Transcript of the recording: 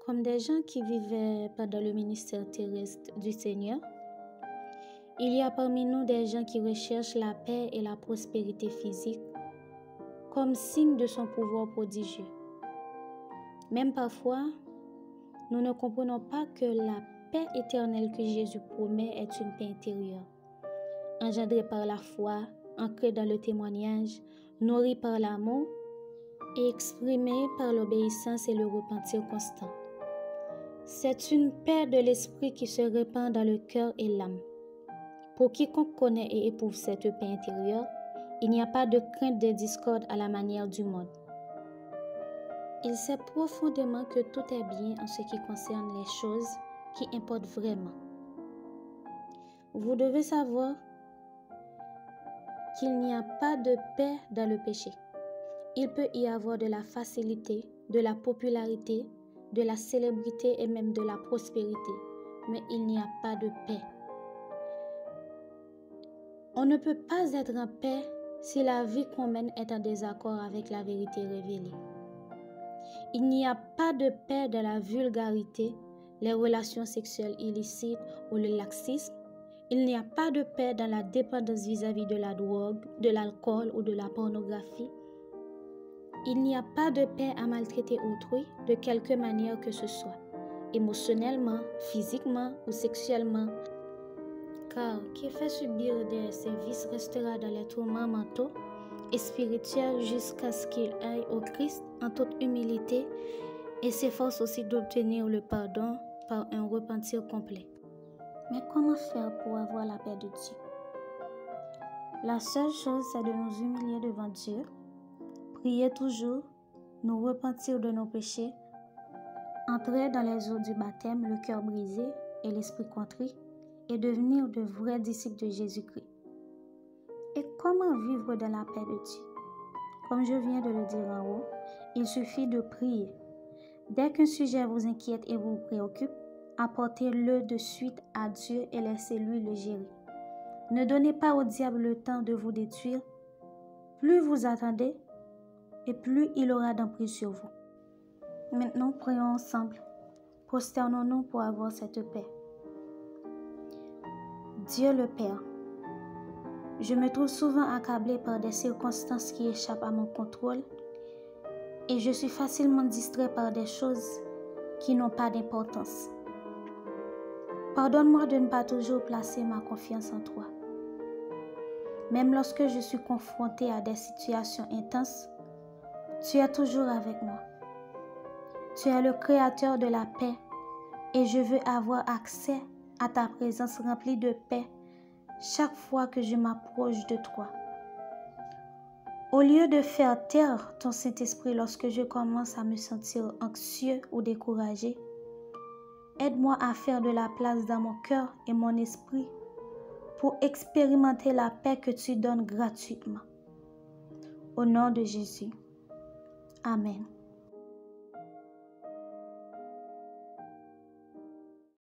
Comme des gens qui vivaient pendant le ministère terrestre du Seigneur, il y a parmi nous des gens qui recherchent la paix et la prospérité physique comme signe de son pouvoir prodigieux. Même parfois, nous ne comprenons pas que la paix éternelle que Jésus promet est une paix intérieure, engendrée par la foi, ancrée dans le témoignage, nourrie par l'amour et exprimée par l'obéissance et le repentir constant. C'est une paix de l'esprit qui se répand dans le cœur et l'âme. Pour quiconque connaît et éprouve cette paix intérieure, il n'y a pas de crainte de discorde à la manière du monde. Il sait profondément que tout est bien en ce qui concerne les choses qui importent vraiment. Vous devez savoir qu'il n'y a pas de paix dans le péché. Il peut y avoir de la facilité, de la popularité, de la célébrité et même de la prospérité, mais il n'y a pas de paix. On ne peut pas être en paix si la vie qu'on mène est en désaccord avec la vérité révélée. Il n'y a pas de paix dans la vulgarité, les relations sexuelles illicites ou le laxisme. Il n'y a pas de paix dans la dépendance vis-à-vis de la drogue, de l'alcool ou de la pornographie. Il n'y a pas de paix à maltraiter autrui de quelque manière que ce soit, émotionnellement, physiquement ou sexuellement. Car qui fait subir des sévices restera dans les tourments mentaux et spirituels jusqu'à ce qu'il aille au Christ en toute humilité et s'efforce aussi d'obtenir le pardon par un repentir complet. Mais comment faire pour avoir la paix de Dieu? La seule chose, c'est de nous humilier devant Dieu, prier toujours, nous repentir de nos péchés, entrer dans les eaux du baptême, le cœur brisé et l'esprit contrit, et devenir de vrais disciples de Jésus-Christ. Et comment vivre dans la paix de Dieu? Comme je viens de le dire en haut, il suffit de prier. Dès qu'un sujet vous inquiète et vous préoccupe, apportez-le de suite à Dieu et laissez-lui le gérer. Ne donnez pas au diable le temps de vous détruire. Plus vous attendez, et plus il aura d'emprise sur vous. Maintenant, prions ensemble. Prosternons-nous pour avoir cette paix. Dieu le Père, je me trouve souvent accablé par des circonstances qui échappent à mon contrôle et je suis facilement distrait par des choses qui n'ont pas d'importance. Pardonne-moi de ne pas toujours placer ma confiance en toi. Même lorsque je suis confronté à des situations intenses, tu es toujours avec moi. Tu es le créateur de la paix et je veux avoir accès à ta présence remplie de paix chaque fois que je m'approche de toi. Au lieu de faire taire ton Saint-Esprit lorsque je commence à me sentir anxieux ou découragé, aide-moi à faire de la place dans mon cœur et mon esprit pour expérimenter la paix que tu donnes gratuitement. Au nom de Jésus. Amen.